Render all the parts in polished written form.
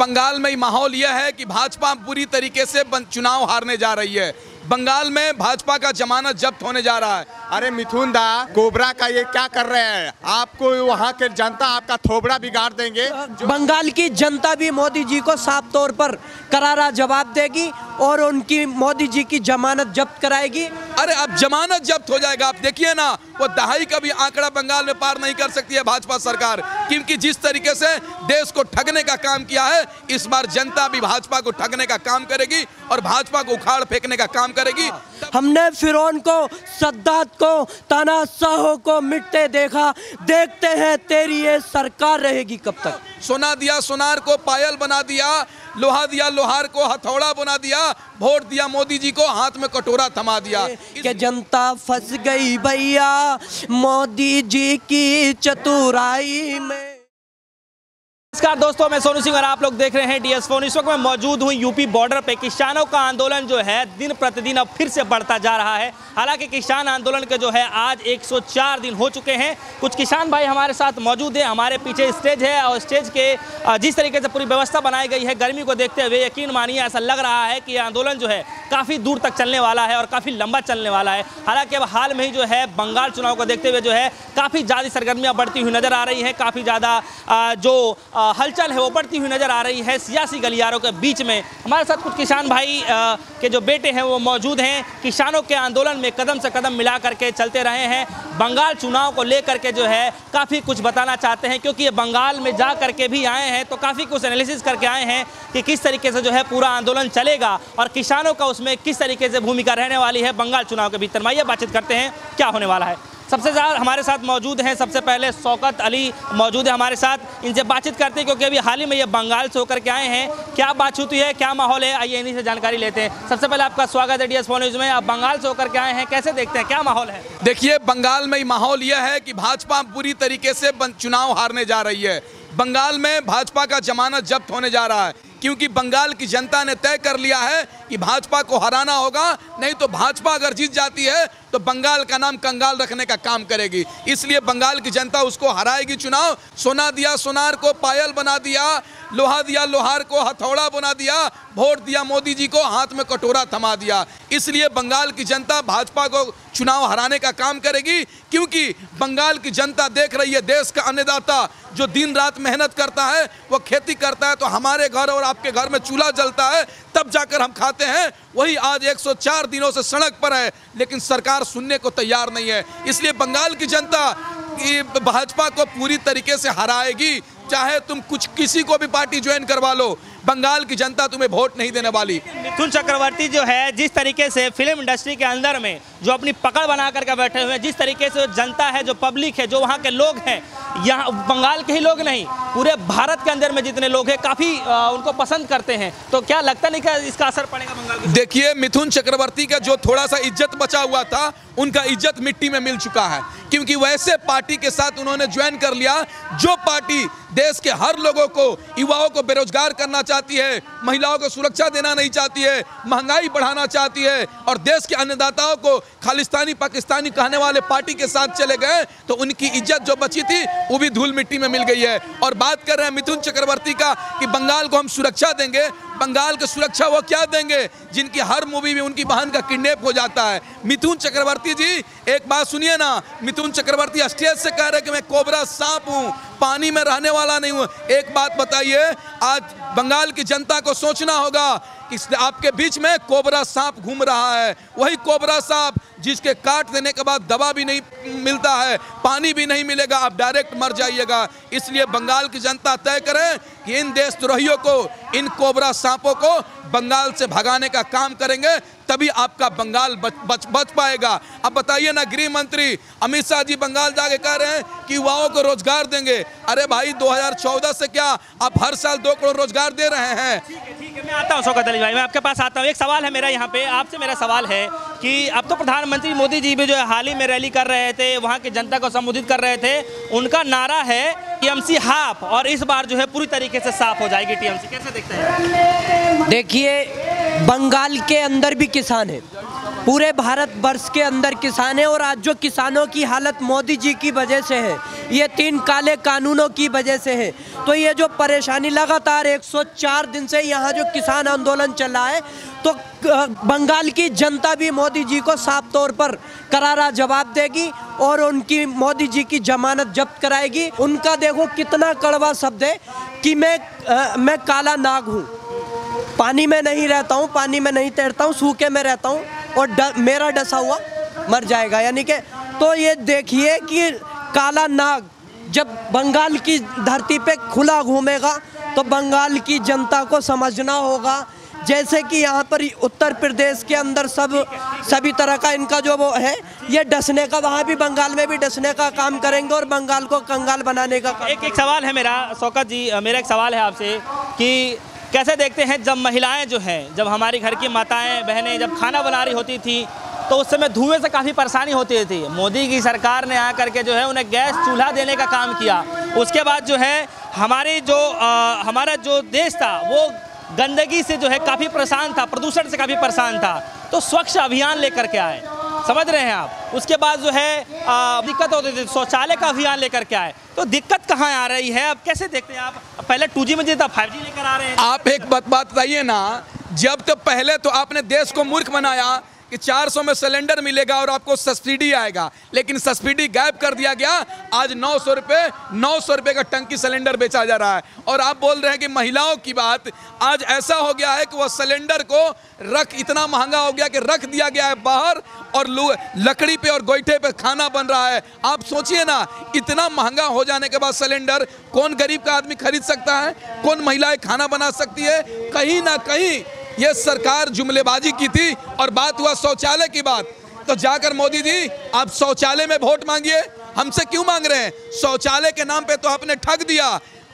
बंगाल में माहौल यह है कि भाजपा पूरी तरीके से चुनाव हारने जा रही है। बंगाल में भाजपा का जमानत जब्त होने जा रहा है। अरे मिथुन दा, कोबरा का ये क्या कर रहे हैं? आपको वहाँ के जनता आपका थोबड़ा बिगाड़ देंगे। बंगाल की जनता भी मोदी जी को साफ तौर पर करारा जवाब देगी और उनकी मोदी जी की जमानत जब्त कराएगी। अरे अब जमानत जब्त हो जाएगा। आप देखिए ना, वो दहाई का भी आंकड़ा बंगाल में पार नहीं कर सकती है भाजपा सरकार, क्योंकि जिस तरीके से देश को ठगने का काम किया है, इस बार जनता भी भाजपा को ठगने का काम करेगी और भाजपा को उखाड़ फेंकने का काम करेगी। हमने फिरौन को, सद्दात को, तानाशाहों को मिटते देखा, देखते हैं तेरी ये सरकार रहेगी कब तक। सोना दिया सोनार को पायल बना दिया, लोहा दिया लोहार को हथौड़ा बना दिया, वोट दिया मोदी जी को हाथ में कटोरा थमा दिया। कि जनता फंस गई भैया मोदी जी की चतुराई में। नमस्कार दोस्तों, मैं सोनू सिंह और आप लोग देख रहे हैं DS फोन। इस वक्त मैं मौजूद हूं यूपी बॉर्डर पे। किसानों का आंदोलन जो है दिन प्रतिदिन अब फिर से बढ़ता जा रहा है। हालांकि किसान आंदोलन के जो है आज 104 दिन हो चुके हैं। कुछ किसान भाई हमारे साथ मौजूद हैं। हमारे पीछे स्टेज है और स्टेज के जिस तरीके से पूरी व्यवस्था बनाई गई है, गर्मी को देखते हुए यकीन मानिए ऐसा लग रहा है कि आंदोलन जो है काफ़ी दूर तक चलने वाला है और काफ़ी लंबा चलने वाला है। हालांकि अब हाल में ही जो है बंगाल चुनाव को देखते हुए जो है काफ़ी ज़्यादा सरगर्मियाँ बढ़ती हुई नजर आ रही हैं। काफ़ी ज़्यादा जो हलचल है वो बढ़ती हुई नजर आ रही है सियासी गलियारों के बीच में। हमारे साथ कुछ किसान भाई के जो बेटे हैं वो मौजूद हैं। किसानों के आंदोलन में कदम से कदम मिला करके चलते रहे हैं। बंगाल चुनाव को लेकर के जो है काफ़ी कुछ बताना चाहते हैं, क्योंकि ये बंगाल में जा करके भी आए हैं तो काफ़ी कुछ एनालिसिस करके आए हैं कि किस तरीके से जो है पूरा आंदोलन चलेगा और किसानों का उसमें किस तरीके से भूमिका रहने वाली है बंगाल चुनाव के भीतर। आइए बातचीत करते हैं क्या होने वाला है। सबसे ज़्यादा हमारे साथ मौजूद हैं, सबसे पहले शौकत अली मौजूद है हमारे साथ। इनसे बातचीत करते हैं क्योंकि अभी हाल ही में ये बंगाल से होकर के आए हैं। क्या बातचीत हुई है, क्या माहौल है, आइए इन्हीं से जानकारी लेते हैं। सबसे पहले आपका स्वागत है DS फोन न्यूज़ में। आप बंगाल से होकर के आए हैं, कैसे देखते हैं, क्या माहौल है? देखिए, बंगाल में माहौल यह है कि भाजपा पूरी तरीके से चुनाव हारने जा रही है। बंगाल में भाजपा का जमानत जब्त होने जा रहा है, क्योंकि बंगाल की जनता ने तय कर लिया है कि भाजपा को हराना होगा। नहीं तो भाजपा अगर जीत जाती है तो बंगाल का नाम कंगाल रखने का काम करेगी। इसलिए बंगाल की जनता उसको हराएगी चुनाव। सोना दिया सोनार को पायल बना दिया, लोहा दिया लोहार को हथौड़ा बना दिया, वोट दिया मोदी जी को हाथ में कटोरा थमा दिया। इसलिए बंगाल की जनता भाजपा को चुनाव हराने का काम करेगी, क्योंकि बंगाल की जनता देख रही है देश का अन्नदाता जो दिन रात मेहनत करता है, वो खेती करता है तो हमारे घर और आपके घर में चूल्हा जलता है तब जाकर हम खाते हैं। वही आज 104 दिनों से सड़क पर है, लेकिन सरकार सुनने को तैयार नहीं है। इसलिए बंगाल की जनता भाजपा को पूरी तरीके से हराएगी। चाहे तुम किसी को भी पार्टी ज्वाइन करवा लो, बंगाल की जनता तुम्हें वोट नहीं देने वाली। मिथुन चक्रवर्ती जो है जिस तरीके से फिल्म इंडस्ट्री के अंदर में जो अपनी पकड़ बना करके बैठे हुए हैं, जिस तरीके से जनता है, जो पब्लिक है, जो वहाँ के लोग हैं, यहाँ बंगाल के ही लोग नहीं पूरे भारत के अंदर में जितने लोग हैं काफ़ी उनको पसंद करते हैं, तो क्या लगता नहीं कि इसका असर पड़ेगा बंगाल में? देखिए, मिथुन चक्रवर्ती का जो थोड़ा सा इज्जत बचा हुआ था, उनका इज्जत मिट्टी में मिल चुका है, क्योंकि वैसे पार्टी के साथ उन्होंने ज्वाइन कर लिया जो पार्टी देश के हर लोगों को, युवाओं को बेरोजगार करना चाहती है, महिलाओं को सुरक्षा देना नहीं चाहती है, महंगाई बढ़ाना चाहती है और देश के अन्नदाताओं को खालिस्तानी पाकिस्तानी कहने वाले पार्टी के साथ चले गए, तो उनकी इज्जत जो बची थी वो भी धूल मिट्टी में मिल गई है। और बात कर रहे हैं मिथुन चक्रवर्ती का कि बंगाल को हम सुरक्षा देंगे। बंगाल की सुरक्षा वो क्या देंगे जिनकी हर मूवी में उनकी बहन का किडनैप हो जाता है। मिथुन चक्रवर्ती जी, एक बात सुनिए ना, मिथुन चक्रवर्ती स्टेज से कह रहे हैं कि मैं कोबरा सांप हूं, पानी में रहने वाला नहीं हूं। एक बात बताइए, आज बंगाल की जनता को सोचना होगा कि आपके बीच में कोबरा सांप घूम रहा है। वही कोबरा सांप जिसके काट देने के बाद दवा भी नहीं मिलता है, पानी भी नहीं मिलेगा, आप डायरेक्ट मर जाइएगा। इसलिए बंगाल की जनता तय करे कि इन देशद्रोहियों को, इन कोबरा सांपों को बंगाल से भगाने का काम करेंगे, तभी आपका बंगाल बच पाएगा। अब बताइए ना, गृह मंत्री अमित शाह जी बंगाल जाके कह रहे हैं कि युवाओं को रोजगार देंगे। अरे भाई, 2014 से क्या आप हर साल 2 करोड़ रोजगार दे रहे हैं? ठीक है, मैं आता हूँ शौकत अली भाई, मैं आपके पास आता हूँ। एक सवाल है मेरा यहाँ पे आपसे, मेरा सवाल है कि अब तो प्रधानमंत्री मोदी जी भी जो है हाल ही में रैली कर रहे थे, वहाँ की जनता को संबोधित कर रहे थे। उनका नारा है TMC हाफ, और इस बार जो है पूरी तरीके से साफ हो जाएगी TMC। कैसे देखते हैं? देखिए, बंगाल के अंदर भी किसान है पूरे भारत वर्ष के अंदर किसान है, और आज जो किसानों की हालत मोदी जी की वजह से है, ये 3 काले कानूनों की वजह से है। तो ये जो परेशानी लगातार 104 दिन से यहाँ जो किसान आंदोलन चल रहा है, तो बंगाल की जनता भी मोदी जी को साफ तौर पर करारा जवाब देगी और उनकी मोदी जी की जमानत जब्त कराएगी। उनका देखो कितना कड़वा शब्द है कि मैं काला नाग हूँ, पानी में नहीं रहता हूँ, पानी में नहीं तैरता हूँ, सूखे में रहता हूँ और मेरा डसा हुआ मर जाएगा। यानी कि तो ये देखिए कि काला नाग जब बंगाल की धरती पे खुला घूमेगा तो बंगाल की जनता को समझना होगा। जैसे कि यहाँ पर उत्तर प्रदेश के अंदर सभी तरह का इनका जो वो है, ये डसने का, वहाँ भी बंगाल में भी डसने का काम करेंगे और बंगाल को कंगाल बनाने का काम। एक सवाल है मेरा, शौकत जी, मेरा एक सवाल है आपसे कि कैसे देखते हैं जब महिलाएं जो हैं, जब हमारी घर की माताएं बहनें जब खाना बना रही होती थी तो उस समय धुएं से काफ़ी परेशानी होती थी। मोदी की सरकार ने आकर के जो है उन्हें गैस चूल्हा देने का काम किया। उसके बाद जो है हमारा जो देश था वो गंदगी से जो है काफ़ी परेशान था, प्रदूषण से काफ़ी परेशान था, तो स्वच्छ अभियान लेकर के आए, समझ रहे हैं आप। उसके बाद जो है दिक्कत होती थी, शौचालय का अभियान लेकर के आए, तो दिक्कत कहाँ आ रही है? अब कैसे देखते हैं आप? पहले 2G में था, 5G लेकर आ रहे हैं। आप एक बात बताइए ना, जब तो पहले तो आपने देश को मूर्ख बनाया कि 400 में सिलेंडर मिलेगा और आपको सब्सिडी आएगा, लेकिन सब्सिडी गायब कर दिया गया। आज 900 रुपये का टंकी सिलेंडर बेचा जा रहा है। और आप बोल रहे हैं कि महिलाओं की बात, आज ऐसा हो गया है कि वह सिलेंडर को इतना महंगा हो गया कि रख दिया गया है बाहर और लकड़ी पे और गोईठे पे खाना बन रहा है। आप सोचिए ना, इतना महंगा हो जाने के बाद सिलेंडर कौन गरीब का आदमी खरीद सकता है? कौन महिलाएं खाना बना सकती है? कहीं ना कहीं ये सरकार जुमलेबाजी की थी। और बात हुआ शौचालय की बात, तो जाकर मोदी जी आप शौचालय में वोट मांगिए, हमसे क्यों मांग रहे हैं? शौचालय के नाम पे तो आपने ठग दिया,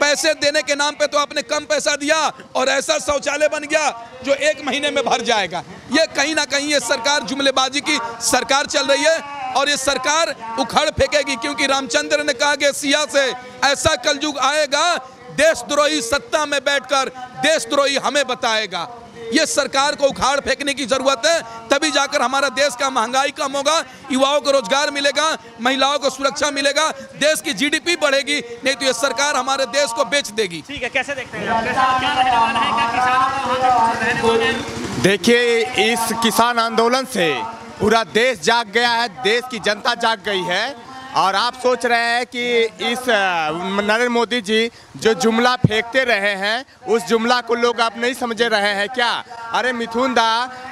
पैसे देने के नाम पे तो आपने कम पैसा दिया और ऐसा शौचालय बन गया जो 1 महीने में भर जाएगा। ये कहीं ना कहीं ये सरकार जुमलेबाजी की सरकार चल रही है और ये सरकार उखड़ फेंकेगी, क्योंकि रामचंद्र ने कहा कि सिया से ऐसा कलयुग आएगा, देशद्रोही सत्ता में बैठकर देशद्रोही हमें बताएगा। ये सरकार को उखाड़ फेंकने की जरूरत है, तभी जाकर हमारा देश का महंगाई कम होगा, युवाओं को रोजगार मिलेगा, महिलाओं को सुरक्षा मिलेगा, देश की जीडीपी बढ़ेगी। नहीं तो ये सरकार हमारे देश को बेच देगी। ठीक है, कैसे देखते हैं? क्या रहने वाला है? क्या किसानों को रहने वाला है? देखिए, इस किसान आंदोलन से पूरा देश जाग गया है, देश की जनता जाग गई है। और आप सोच रहे हैं कि इस नरेंद्र मोदी जी जो जुमला फेंकते रहे हैं, उस जुमला को लोग आप नहीं समझ रहे हैं क्या? अरे मिथुन दा,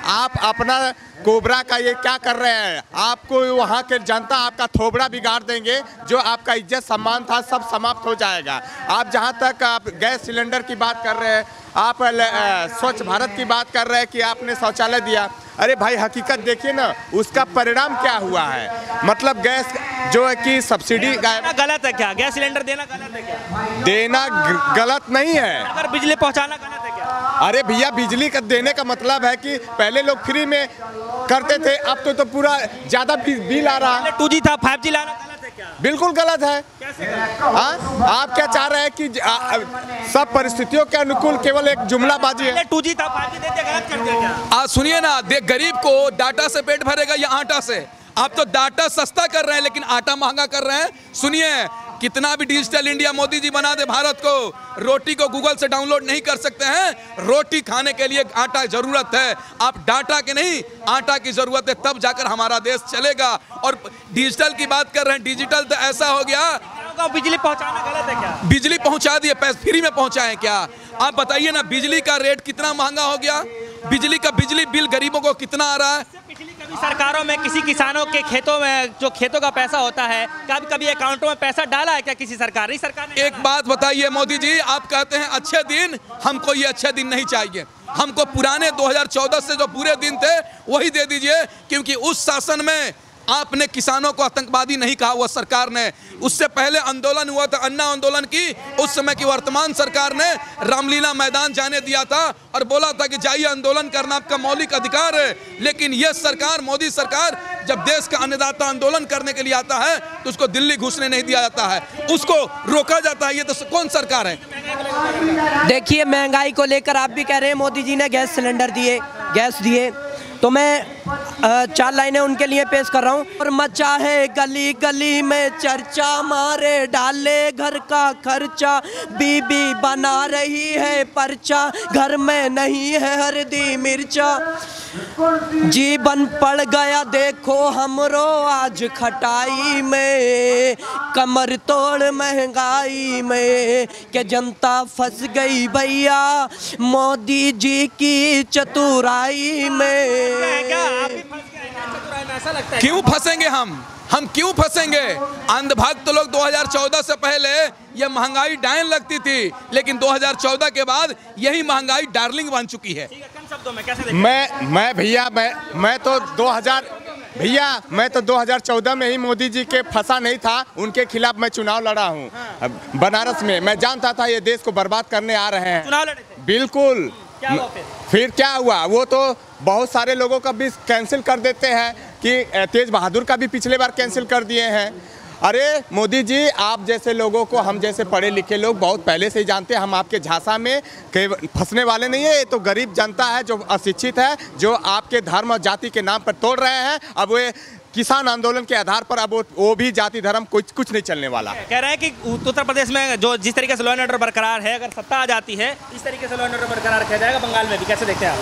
आप अपना कोबरा का ये क्या कर रहे हैं? आपको वहाँ के जनता आपका थोबड़ा बिगाड़ देंगे, जो आपका इज्जत सम्मान था सब समाप्त हो जाएगा। आप जहाँ तक आप गैस सिलेंडर की बात कर रहे हैं, आप स्वच्छ भारत की बात कर रहे हैं कि आपने शौचालय दिया। अरे भाई, हकीकत देखिए ना, उसका परिणाम क्या हुआ है। मतलब गैस जो है कि सब्सिडी गलत है क्या? गैस सिलेंडर देना गलत है क्या? देना गलत नहीं है। अगर बिजली पहुंचाना गलत है क्या? अरे भैया, बिजली का देने का मतलब है कि पहले लोग फ्री में करते थे, अब तो पूरा ज्यादा बिल आ रहा है। 2G था, 5G लाना गलत है क्या? बिल्कुल गलत है। कैसे? आप क्या चाह रहे हैं कि सब परिस्थितियों के अनुकूल केवल एक जुमलाबाजी है? 2G था, 5G देते, गलत कर दिया क्या? आज सुनिए ना, देख, गरीब को डाटा से पेट भरेगा या आटा से? आप तो डाटा सस्ता कर रहे हैं लेकिन आटा महंगा कर रहे हैं। सुनिए, कितना भी डिजिटल इंडिया मोदी जी बना दे भारत को, रोटी को गूगल से डाउनलोड नहीं कर सकते हैं। रोटी खाने के लिए आटा जरूरत है, आप डाटा के नहीं, आटा की जरूरत है, तब जाकर हमारा देश चलेगा। और डिजिटल की बात कर रहे हैं, डिजिटल तो ऐसा हो गया, बिजली पहुंचाना गलत है क्या? बिजली पहुंचा दिए, पैसे फ्री में पहुंचाएं क्या? आप बताइए ना, बिजली का रेट कितना महंगा हो गया, बिजली बिल गरीबों को कितना आ रहा है। पिछली कभी सरकारों में किसी किसानों के खेतों में जो खेतों का पैसा होता है, कभी अकाउंटों में पैसा डाला है क्या किसी सरकार ने? सरकार ने एक बात बताइए मोदी जी, आप कहते हैं अच्छे दिन, हमको ये अच्छे दिन नहीं चाहिए, हमको पुराने 2014 से जो बुरे दिन थे वही दे दीजिए, क्योंकि उस शासन में आपने किसानों को आतंकवादी नहीं कहा हुआ सरकार ने। उससे पहले आंदोलन हुआ था, अन्ना आंदोलन की, उस समय की वर्तमान सरकार ने रामलीला मैदान जाने दिया था और बोला था कि जाइए आंदोलन करना आपका मौलिक अधिकार है। लेकिन यह सरकार, मोदी सरकार, जब देश का अन्नदाता आंदोलन करने के लिए आता है तो उसको दिल्ली घुसने नहीं दिया जाता है, उसको रोका जाता है। ये तो कौन सरकार है? देखिए, महंगाई को लेकर आप भी कह रहे हैं मोदी जी ने गैस सिलेंडर दिए, गैस दिए, तो मैं 4 लाइनें उनके लिए पेश कर रहा हूँ। और मचा है गली गली में चर्चा, मारे डाले घर का खर्चा, बीबी बना रही है पर्चा, घर में नहीं है हल्दी मिर्चा, जीवन पड़ गया देखो हमरो आज खटाई में, कमर तोड़ महंगाई में, कि जनता फंस गई भैया मोदी जी की चतुराई में। ऐसा लगता है क्यों फंसेंगे हम क्यों फंसेंगे? अंधभक्त लोग 2014 से पहले ये महंगाई डायन लगती थी, लेकिन 2014 के बाद यही महंगाई डार्लिंग बन चुकी है। कम शब्दों में कैसे देखते मैं मैं तो 2014 में ही मोदी जी के फंसा नहीं था, उनके खिलाफ मैं चुनाव लड़ा हूँ। बनारस में मैं जानता था ये देश को बर्बाद करने आ रहे हैं। चुनाव लड़े थे? बिल्कुल। क्या हुआ फिर क्या हुआ? वो तो बहुत सारे लोगों का भी कैंसिल कर देते हैं कि तेज बहादुर का भी पिछले बार कैंसिल कर दिए हैं। अरे मोदी जी, आप जैसे लोगों को हम जैसे पढ़े लिखे लोग बहुत पहले से ही जानते हैं, हम आपके झांसा में फंसने वाले नहीं है। ये तो गरीब जनता है जो अशिक्षित है, जो आपके धर्म और जाति के नाम पर तोड़ रहे हैं। अब वे किसान आंदोलन के आधार पर अब वो भी जाति धर्म कुछ नहीं चलने वाला। कह रहे हैं कि उत्तर प्रदेश में जो जिस तरीके से लॉ एंड ऑर्डर बरकरार है, अगर सत्ता आ जाती है इस तरीके से लॉ एंड ऑर्डर बरकरार किया जाएगा बंगाल में भी। कैसे देखते हैं आप?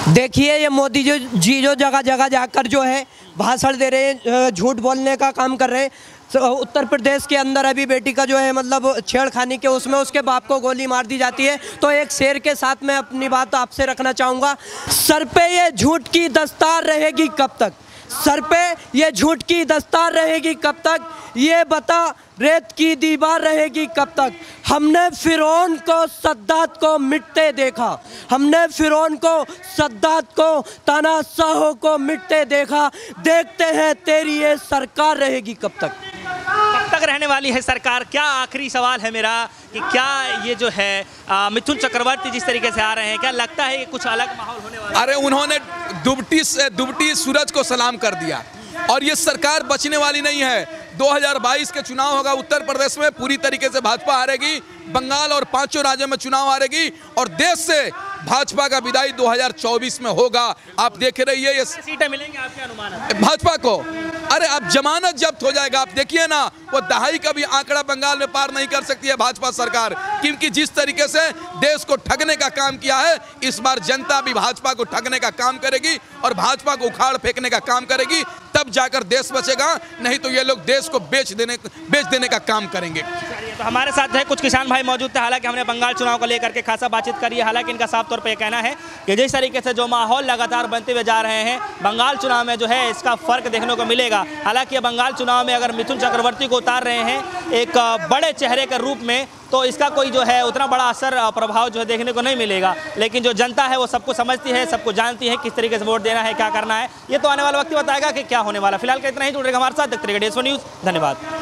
देखिए, ये मोदी जी जो जगह जगह जाकर जो है भाषण दे रहे हैं, झूठ बोलने का काम कर रहे हैं। उत्तर प्रदेश के अंदर अभी बेटी का जो है मतलब छेड़खानी के उसमें उसके बाप को गोली मार दी जाती है। तो एक शेर के साथ मैं अपनी बात आपसे रखना चाहूँगा, सर पे ये झूठ की दस्तार रहेगी कब तक? सर पे ये झूठ की दस्तार रहेगी कब तक? ये बता रेत की दीवार रहेगी कब तक? हमने फिरौन को सद्दात को मिटते देखा, हमने फिरौन को सद्दात को तानाशाह को मिटते देखा, देखते हैं तेरी ये सरकार रहेगी कब तक? कब तक रहने वाली है सरकार? क्या आखिरी सवाल है मेरा कि क्या ये जो है मिथुन चक्रवर्ती जिस तरीके से आ रहे हैं, क्या लगता है कि कुछ अलग माहौल होने वाला है? अरे उन्होंने दुबटी सूरज को सलाम कर दिया और ये सरकार बचने वाली नहीं है। 2022 के चुनाव होगा उत्तर प्रदेश में, पूरी तरीके से भाजपा हारेगी, बंगाल और 5 राज्यों में चुनाव हारेगी और देश से भाजपा का विदाई 2024 में होगा। आप देख रहिए ये सीटें मिलेंगी आपके अनुमान है? भाजपा को। अरे अब जमानत जब्त हो जाएगा। आप देखिए ना, वो दहाई का भी आंकड़ा बंगाल में पार नहीं कर सकती है भाजपा सरकार, क्योंकि जिस तरीके से देश को ठगने का काम किया है, इस बार जनता भी भाजपा को ठगने का काम करेगी और भाजपा को उखाड़ फेंकने का काम करेगी, तब जाकर देश बचेगा। नहीं तो ये लोग देश को बेच देने का काम करेंगे। तो हमारे साथ है कुछ किसान भाई मौजूद थे। हालांकि हमने बंगाल चुनाव को लेकर के खासा बातचीत करी है। हालांकि इनका साफ तौर पे कहना है कि जिस तरीके से जो माहौल लगातार बनते हुए जा रहे हैं, बंगाल चुनाव में जो है इसका फर्क देखने को मिलेगा। हालांकि बंगाल चुनाव में अगर मिथुन चक्रवर्ती को उतार रहे हैं एक बड़े चेहरे के रूप में, तो इसका कोई जो है उतना बड़ा असर प्रभाव जो है देखने को नहीं मिलेगा। लेकिन जो जनता है वो सबको समझती है, सबको जानती है किस तरीके से वोट देना है, क्या करना है। ये तो आने वाला वक्त ही बताएगा कि क्या होने वाला। फिलहाल का इतना ही। जुड़ रहे हमारे साथ, देखते रहिए DS4 न्यूज़। धन्यवाद।